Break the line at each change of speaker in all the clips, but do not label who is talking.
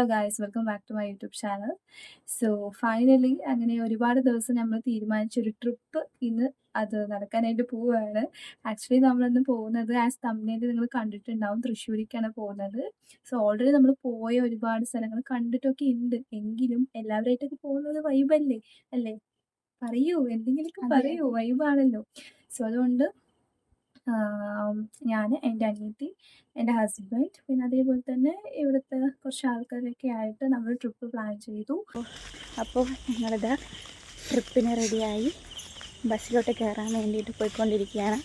Hello guys, welcome back to my YouTube channel. So finally അങ്ങനെ ഒരുപാട് ദിവസം നമ്മൾ തീരുമാനിച്ചൊരു ട്രിപ്പ് ഇന്ന് അത് നടക്കാനായിട്ട് പോവുകയാണ്. ആക്ച്വലി നമ്മളിന്ന് പോകുന്നത് ആസ് തംബ്നെയിലിൽ നിങ്ങൾ കണ്ടിട്ടുണ്ടാവും, തൃശ്ശൂരിക്കാണ് പോകുന്നത്. സോ ഓൾറെഡി നമ്മൾ പോയ ഒരുപാട് സ്ഥലങ്ങൾ കണ്ടിട്ടൊക്കെ ഉണ്ട്. എങ്കിലും എല്ലാവരുമായിട്ടൊക്കെ പോകുന്നത് വൈബല്ലേ അല്ലേ? പറയൂ, എന്തെങ്കിലുമൊക്കെ പറയൂ, വൈബാണല്ലോ. സോ അതുകൊണ്ട് ഞാൻ, എൻ്റെ അനിയത്തി, എൻ്റെ ഹസ്ബൻഡ്, പിന്നെ അതേപോലെ തന്നെ ഇവിടുത്തെ കുറച്ച് ആൾക്കാരൊക്കെ ആയിട്ട് നമ്മൾ ട്രിപ്പ് പ്ലാൻ ചെയ്തു.
അപ്പോൾ ഞങ്ങളിത് ട്രിപ്പിന് റെഡിയായി ബസ്സിലോട്ട് കയറാൻ വേണ്ടിയിട്ട് പോയിക്കൊണ്ടിരിക്കുകയാണ്.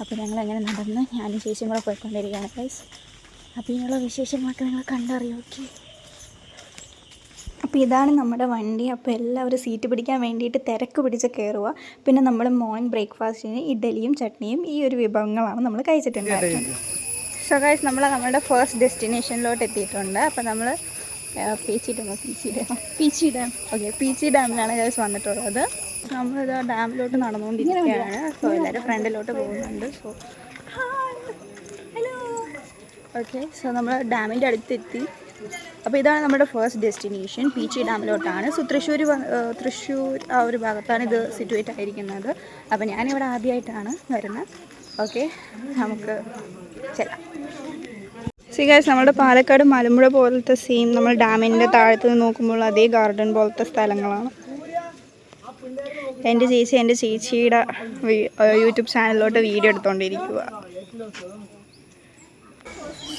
അപ്പോൾ ഞങ്ങളങ്ങനെ നടന്ന് ഞാനും ചേച്ചിയും കൂടെ പോയിക്കൊണ്ടിരിക്കുകയാണ് ഗൈസ്. അപ്പോൾ ഇതിനുള്ള വിശേഷങ്ങളൊക്കെ നിങ്ങൾ കണ്ടറിയും. ഓക്കെ, അപ്പോൾ ഇതാണ് നമ്മുടെ വണ്ടി. അപ്പോൾ എല്ലാവരും സീറ്റ് പിടിക്കാൻ വേണ്ടിയിട്ട് തിരക്ക് പിടിച്ച് കയറുക. പിന്നെ നമ്മൾ മോർണിംഗ് ബ്രേക്ക്ഫാസ്റ്റിന് ഇഡ്ഡലിയും ചട്നിയും ഈ ഒരു വിഭവങ്ങളാണ് നമ്മൾ കഴിച്ചിട്ടുണ്ടായിരുന്നത്. സോ ഗൈസ്, നമ്മുടെ ഫസ്റ്റ് ഡെസ്റ്റിനേഷനിലോട്ട് എത്തിയിട്ടുണ്ട്. അപ്പോൾ നമ്മൾ പീച്ചി ഡാമിലാണ് ഗൈസ് വന്നിട്ടുള്ളത്. നമ്മളിത് ഡാമിലോട്ട് നടന്നുകൊണ്ടിരിക്കുകയാണ്. സോ എല്ലാവരും ഫ്രണ്ടിലോട്ട് പോകുന്നുണ്ട്. So hello. ഓക്കെ, സോ നമ്മൾ ഡാമിൻ്റെ അടുത്തെത്തി. അപ്പോൾ ഇതാണ് നമ്മുടെ ഫസ്റ്റ് ഡെസ്റ്റിനേഷൻ, പീച്ചി ഡാമിലോട്ടാണ്. സോ തൃശ്ശൂർ ആ ഒരു ഭാഗത്താണ് ഇത് സിറ്റുവേറ്റ് ആയിരിക്കുന്നത്. അപ്പോൾ ഞാനിവിടെ ആദ്യമായിട്ടാണ് വരുന്നത്. ഓക്കെ, നമുക്ക് ചെല്ലാം. ഗൈസ്, നമ്മുടെ പാലക്കാട് മലമ്പുഴ പോലത്തെ സെയിം നമ്മൾ ഡാമിൻ്റെ താഴത്ത് നിന്ന് നോക്കുമ്പോൾ അതേ ഗാർഡൻ പോലത്തെ സ്ഥലങ്ങളാണ്. എൻ്റെ ചേച്ചിയുടെ യൂട്യൂബ് ചാനലിലോട്ട് വീഡിയോ എടുത്തുകൊണ്ടിരിക്കുക.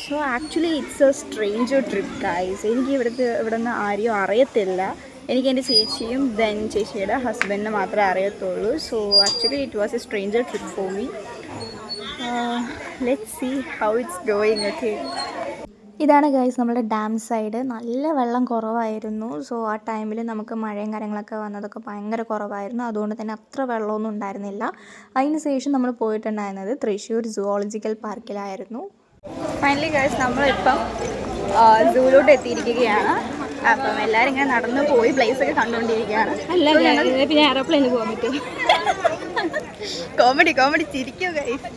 So actually it's a stranger trip guys. എനിക്ക് ഇവിടെ നിന്ന് ആരെയും അറിയത്തില്ല. എനിക്ക് എൻ്റെ ചേച്ചിയും ദെൻ ചേച്ചിയുടെ ഹസ്ബൻഡിനെ മാത്രമേ അറിയത്തുള്ളൂ. So actually it was a stranger trip for me. Let's see how it's going. Okay, ഇതാണ് ഗൈസ് നമ്മുടെ ഡാം സൈഡ്. നല്ല വെള്ളം കുറവായിരുന്നു. സോ ആ ടൈമിൽ നമുക്ക് മഴയും കാര്യങ്ങളൊക്കെ വന്നതൊക്കെ ഭയങ്കര കുറവായിരുന്നു. അതുകൊണ്ട് തന്നെ അത്ര വെള്ളമൊന്നും ഉണ്ടായിരുന്നില്ല. അതിന് ശേഷം നമ്മൾ പോയിട്ടുണ്ടായിരുന്നത് തൃശ്ശൂർ സുവോളജിക്കൽ പാർക്കിലായിരുന്നു. ഫൈനലി ഗൈസ്, നമ്മളിപ്പം സൂവിലോട്ട് എത്തിയിരിക്കുകയാണ്. അപ്പം എല്ലാവരും ഇങ്ങനെ നടന്നു പോയി പ്ലേസൊക്കെ കണ്ടുകൊണ്ടിരിക്കുകയാണ്. പിന്നെ എയർപ്ലെയിനിൽ പോകാൻ പറ്റും. കോമഡി ചിരിക്കും ഗൈസ്.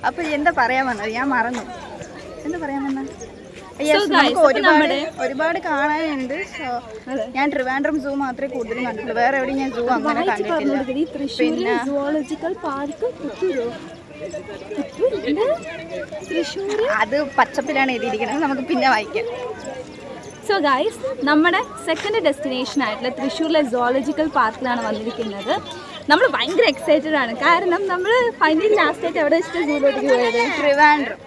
അപ്പോൾ എന്താ പറയാൻ വന്നത്? ഞാൻ മറന്നു. എന്താ പറയാൻ വന്നത്? നമുക്ക് ഒരുപാട് കാണാനുണ്ട്. ഞാൻ ട്രിവാൻഡ്രം സൂ മാത്രമേ കൂടുതലും കണ്ടിട്ടുള്ളൂ. വേറെ എവിടെയും ഞാൻ സൂ അങ്ങനെ കണ്ടിട്ടില്ല. പിന്നെ സുവോളജിക്കൽ പാർക്ക് അത് പച്ചപ്പിലാണ് എഴുതിയിരിക്കുന്നത്. നമുക്ക് പിന്നെ വായിക്കാം.
സോ ഗൈസ്, നമ്മുടെ സെക്കൻഡ് ഡെസ്റ്റിനേഷൻ ആയിട്ടുള്ള തൃശ്ശൂരിലെ സുവോളജിക്കൽ പാർക്കിലാണ് വന്നിരിക്കുന്നത്. നമ്മൾ ഭയങ്കര എക്സൈറ്റഡ് ആണ്. കാരണം നമ്മൾ ഫൈനലി ലാസ്റ്റ് ആയിട്ട് എവിടെ വെച്ചിട്ട് സൂയിലോട്ടേക്ക് പോയത്?
ട്രിവാൻഡ്രം.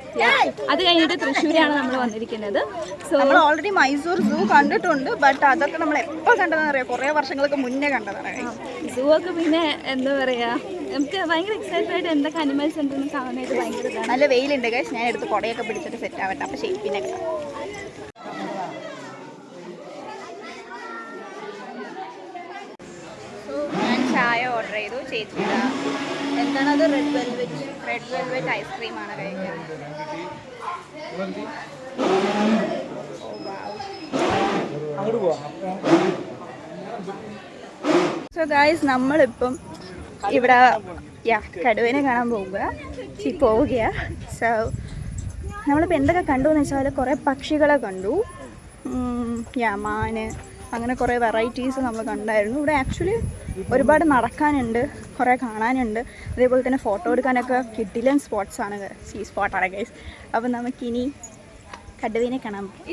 അത് കഴിഞ്ഞിട്ട് തൃശ്ശൂരാണ് നമ്മൾ വന്നിരിക്കുന്നത്. സോ
നമ്മൾ ഓൾറെഡി മൈസൂർ സൂ കണ്ടിട്ടുണ്ട്. ബട്ട് അതൊക്കെ നമ്മൾ എപ്പോൾ കണ്ടതെന്ന് അറിയാം, കുറേ വർഷങ്ങൾക്ക് മുന്നേ കണ്ടതാണ്.
സൂ ഒക്കെ പിന്നെ എന്താ പറയുക, നമുക്ക് ഭയങ്കര എക്സൈറ്റഡ് ആയിട്ട് എന്തൊക്കെ അനിമൽസ് ഉണ്ടെന്ന് കാണാനായിട്ട് ഭയങ്കര ഇതാണ്.
നല്ല വെയിലുണ്ട് ഗൈസ്. ഞാൻ എടുത്ത് കുടയൊക്കെ പിടിച്ചിട്ട് സെറ്റ് ആവട്ടെ. അപ്പോൾ ശരി, പിന്നെ ഞാൻ ചായ ഓർഡർ ചെയ്തു. ചേച്ചിയുടെ എന്താണത്? റെഡ് വെൽവെറ്റ് ഐസ്ക്രീമാണ് കഴിക്കുന്നത്. സോ ഗൈസ്, നമ്മളിപ്പം ഇവിടെ കടുവേനെ കാണാൻ പോവുകയാണ്. സോ നമ്മളിപ്പോൾ എന്തൊക്കെ കണ്ടു എന്ന് വെച്ചാൽ കുറേ പക്ഷികളെ കണ്ടു. മാന്, അങ്ങനെ കുറേ വെറൈറ്റീസ് നമ്മൾ കണ്ടായിരുന്നു. ഇവിടെ ആക്ച്വലി ഒരുപാട് നടക്കാനുണ്ട്, കുറേ കാണാനുണ്ട്. അതേപോലെ തന്നെ ഫോട്ടോ എടുക്കാനൊക്കെ കിഡിലൻ സ്പോട്ടാണ് ഗൈസ്. അപ്പം നമുക്കിനി കടുവേനെ കാണാൻ പോകും.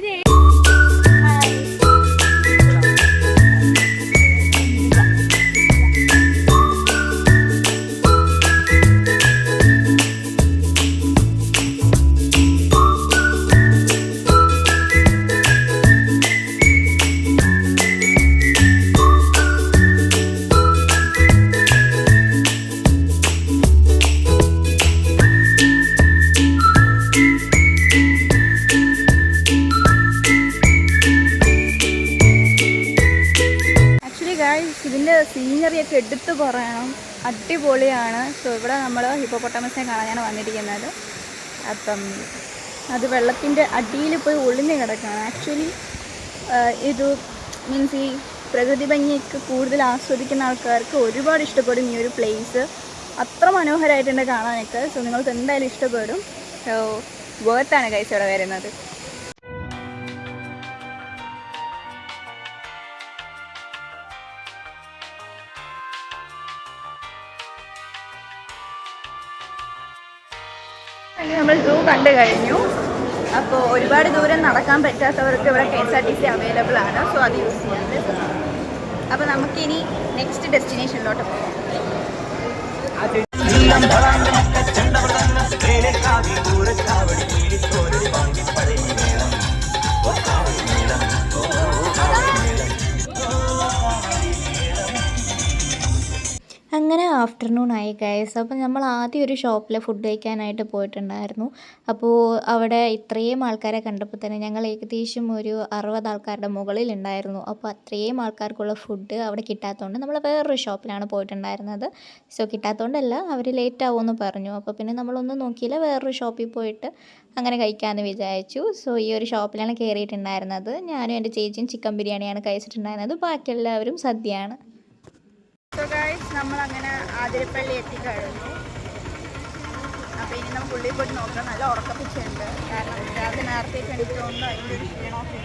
ഇതിൻ്റെ സീനറിയൊക്കെ എടുത്തു പറയണം, അടിപൊളിയാണ്. സോ ഇവിടെ നമ്മൾ ഹിപ്പോപ്പൊട്ടാമസിനെ കാണാനാണ് വന്നിരിക്കുന്നത്. അപ്പം അത് വെള്ളത്തിൻ്റെ അടിയിൽ പോയി ഒളിഞ്ഞ് കിടക്കുകയാണ്. ആക്ച്വലി ഇത് മീൻസ് ഈ പ്രകൃതി ഭംഗിയൊക്കെ കൂടുതൽ ആസ്വദിക്കുന്ന ആൾക്കാർക്ക് ഒരുപാട് ഇഷ്ടപ്പെടും ഈ ഒരു പ്ലേസ്. അത്ര മനോഹരമായിട്ടുണ്ട് കാണാനൊക്കെ. സോ നിങ്ങൾക്ക് എന്തായാലും ഇഷ്ടപ്പെടും. സോ വേർത്താണ് ഗൈസ് ഇവിടെ വരുന്നത്. നമ്മൾ സൂ കണ്ടു കഴിഞ്ഞു. അപ്പോൾ ഒരുപാട് ദൂരം നടക്കാൻ പറ്റാത്തവർക്ക് ഇവിടെ KSRTC അവൈലബിൾ ആണ്. സോ അത് യൂസ് ചെയ്യാം. അപ്പോൾ നമുക്കിനി നെക്സ്റ്റ് ഡെസ്റ്റിനേഷനിലോട്ട് പോകാം. അങ്ങനെ ആഫ്റ്റർനൂൺ ആയി ഗൈസ്. അപ്പോൾ നമ്മൾ ആദ്യം ഒരു ഷോപ്പിൽ ഫുഡ് കഴിക്കാനായിട്ട് പോയിട്ടുണ്ടായിരുന്നു. അപ്പോൾ അവിടെ ഇത്രയും ആൾക്കാരെ കണ്ടപ്പോൾ തന്നെ ഞങ്ങൾ ഏകദേശം ഒരു 60 ആൾക്കാരുടെ മുകളിലുണ്ടായിരുന്നു. അപ്പോൾ അത്രയും ആൾക്കാർക്കുള്ള ഫുഡ് അവിടെ കിട്ടാത്തതുകൊണ്ട് നമ്മൾ വേറൊരു ഷോപ്പിലാണ് പോയിട്ടുണ്ടായിരുന്നത്. സോ കിട്ടാത്തതുകൊണ്ടല്ല, അവർ ലേറ്റ് ആവുമെന്ന് പറഞ്ഞു. അപ്പോൾ പിന്നെ നമ്മളൊന്നും നോക്കിയില്ല, വേറൊരു ഷോപ്പിൽ പോയിട്ട് അങ്ങനെ കഴിക്കാമെന്ന് വിചാരിച്ചു. സോ ഈ ഒരു ഷോപ്പിലാണ് കയറിയിട്ടുണ്ടായിരുന്നത്. ഞാനും എൻ്റെ ചേച്ചിയും ചിക്കൻ ബിരിയാണിയാണ് കഴിച്ചിട്ടുണ്ടായിരുന്നത്. ബാക്കി എല്ലാവരും സദ്യയാണ്. സോ ഗൈസ്, നമ്മളങ്ങനെ ആതിരപ്പള്ളി എത്തിക്കഴിഞ്ഞു. അപ്പോൾ ഇനി നമുക്ക് ഉള്ളിൽ പോയിട്ട് നോക്കാം. നല്ല ഉറക്കപ്പിച്ചുണ്ട്, കാരണം രാവിലെ നേരത്തെ കണ്ടിട്ടുകൊണ്ട് അതിൻ്റെ ഒരു ക്ഷീണമൊക്കെ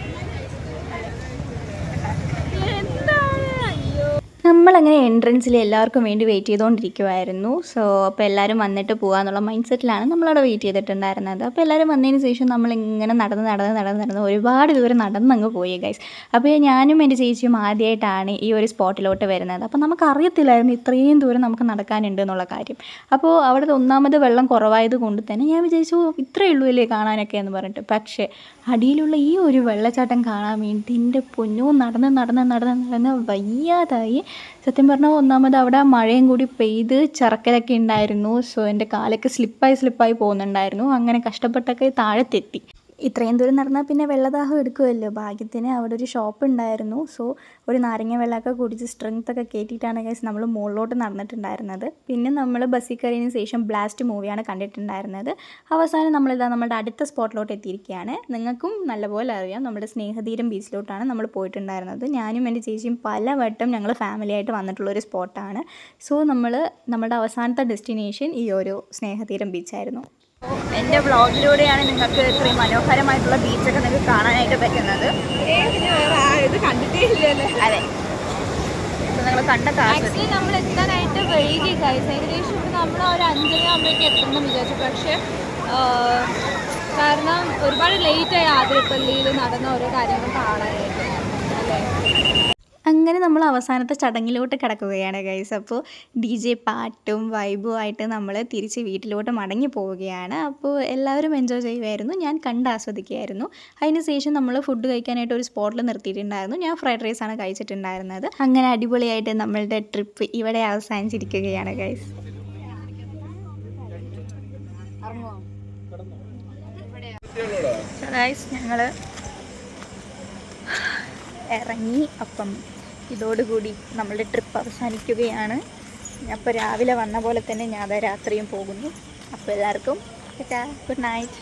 നമ്മളങ്ങനെ എൻട്രൻസിൽ എല്ലാവർക്കും വേണ്ടി വെയിറ്റ് ചെയ്തുകൊണ്ടിരിക്കുമായിരുന്നു. സോ അപ്പോൾ എല്ലാവരും വന്നിട്ട് പോകാമെന്നുള്ള മൈൻഡ് സെറ്റിലാണ് നമ്മളവിടെ വെയിറ്റ് ചെയ്തിട്ടുണ്ടായിരുന്നത്. അപ്പോൾ എല്ലാവരും വന്നതിന് ശേഷം നമ്മളിങ്ങനെ നടന്ന് ഒരുപാട് ദൂരം നടന്നങ്ങ് പോയി ഗൈസ്. അപ്പോൾ ഞാനും എൻ്റെ ചേച്ചിയും ആദ്യമായിട്ടാണ് ഈ ഒരു സ്പോട്ടിലോട്ട് വരുന്നത്. അപ്പോൾ നമുക്കറിയത്തില്ലായിരുന്നു ഇത്രയും ദൂരം നമുക്ക് നടക്കാനുണ്ട് എന്നുള്ള കാര്യം. അപ്പോൾ അവിടുത്തെ ഒന്നാമത് വെള്ളം കുറവായത് കൊണ്ട് തന്നെ ഞാൻ വിചാരിച്ചു ഇത്രയേ ഉള്ളൂ അല്ലേ കാണാനൊക്കെ എന്ന് പറഞ്ഞിട്ട്. പക്ഷേ അടിയിലുള്ള ഈ ഒരു വെള്ളച്ചാട്ടം കാണാൻ വേണ്ടി എൻ്റെ പൊന്നോ നടന്ന് വയ്യാതായി. സത്യം പറഞ്ഞാൽ ഒന്നാമത് അവിടെ മഴയും കൂടി പെയ്ത് ചറക്കലൊക്കെ ഉണ്ടായിരുന്നു. സോ എൻ്റെ കാലൊക്കെ സ്ലിപ്പായി പോകുന്നുണ്ടായിരുന്നു. അങ്ങനെ കഷ്ടപ്പെട്ടൊക്കെ താഴത്തെത്തി. ഇത്രയും ദൂരം നടന്നാൽ പിന്നെ വെള്ളദാഹം എടുക്കുമല്ലോ. ഭാഗ്യത്തിന് അവിടെ ഒരു ഷോപ്പ് ഉണ്ടായിരുന്നു. സോ ഒരു നാരങ്ങ വെള്ളമൊക്കെ കുടിച്ച് സ്ട്രെങ്ത്തൊക്കെ കയറ്റിയിട്ടാണ് ഗൈസ് നമ്മൾ മുകളിലോട്ട് നടന്നിട്ടുണ്ടായിരുന്നത്. പിന്നെ നമ്മൾ ബസ്സിൽ കയറിയതിന് ശേഷം ബ്ലാസ്റ്റ് മൂവിയാണ് കണ്ടിട്ടുണ്ടായിരുന്നത്. അവസാനം നമ്മളുടെ അടുത്ത സ്പോട്ടിലോട്ട് എത്തിയിരിക്കുകയാണ്. നിങ്ങൾക്കും നല്ലപോലെ അറിയാം, നമ്മുടെ സ്നേഹതീരം ബീച്ചിലോട്ടാണ് നമ്മൾ പോയിട്ടുണ്ടായിരുന്നത്. ഞാനും എൻ്റെ ചേച്ചിയും പലവട്ടം ഞങ്ങൾ ഫാമിലിയായിട്ട് വന്നിട്ടുള്ളൊരു സ്പോട്ടാണ്. സോ നമ്മുടെ അവസാനത്തെ ഡെസ്റ്റിനേഷൻ ഈ ഒരു സ്നേഹതീരം ബീച്ചായിരുന്നു. എൻ്റെ വ്ളോഗിലൂടെയാണ് നിങ്ങൾക്ക് ഇത്രയും മനോഹരമായിട്ടുള്ള ബീച്ചൊക്കെ നിങ്ങൾക്ക് കാണാനായിട്ട് പറ്റുന്നത്. ഇത് കണ്ടിട്ടേ ഇല്ലല്ലേ? അതെ, നിങ്ങൾ കണ്ട ആക്ച്വലി നമ്മൾ എത്താനായിട്ട് വൈകി ഗൈസ്. ഏകദേശം നമ്മൾ ഒരു 5:30 ആകുമ്പോഴേക്കും എത്തണമെന്ന് വിചാരിച്ചു. പക്ഷേ കാരണം ഒരുപാട് ലേറ്റായി ആതിരപ്പള്ളിയിൽ നടന്ന ഓരോ കാര്യങ്ങൾ കാണാനായിട്ട് അല്ലേ. അങ്ങനെ നമ്മൾ അവസാനത്തെ ചടങ്ങിലോട്ട് കിടക്കുകയാണ് ഗൈസ്. അപ്പോൾ DJ പാട്ടും വൈബുമായിട്ട് നമ്മൾ തിരിച്ച് വീട്ടിലോട്ട് മടങ്ങി പോവുകയാണ്. അപ്പോൾ എല്ലാവരും എൻജോയ് ചെയ്യുമായിരുന്നു, ഞാൻ കണ്ട് ആസ്വദിക്കുകയായിരുന്നു. അതിന് ശേഷം നമ്മൾ ഫുഡ് കഴിക്കാനായിട്ട് ഒരു സ്പോട്ടിൽ നിർത്തിയിട്ടുണ്ടായിരുന്നു. ഞാൻ ഫ്രൈഡ് റൈസാണ് കഴിച്ചിട്ടുണ്ടായിരുന്നത്. അങ്ങനെ അടിപൊളിയായിട്ട് നമ്മളുടെ ട്രിപ്പ് ഇവിടെ അവസാനിച്ചിരിക്കുകയാണ് ഗൈസ്. ഞങ്ങൾ ഇറങ്ങി. അപ്പം ഇതോടുകൂടി നമ്മളുടെ ട്രിപ്പ് അവസാനിക്കുകയാണ്. അപ്പോൾ രാവിലെ വന്ന പോലെ തന്നെ ഞാൻ രാത്രിയും പോകുന്നു. അപ്പോൾ എല്ലാവർക്കും ഗുഡ് നൈറ്റ്.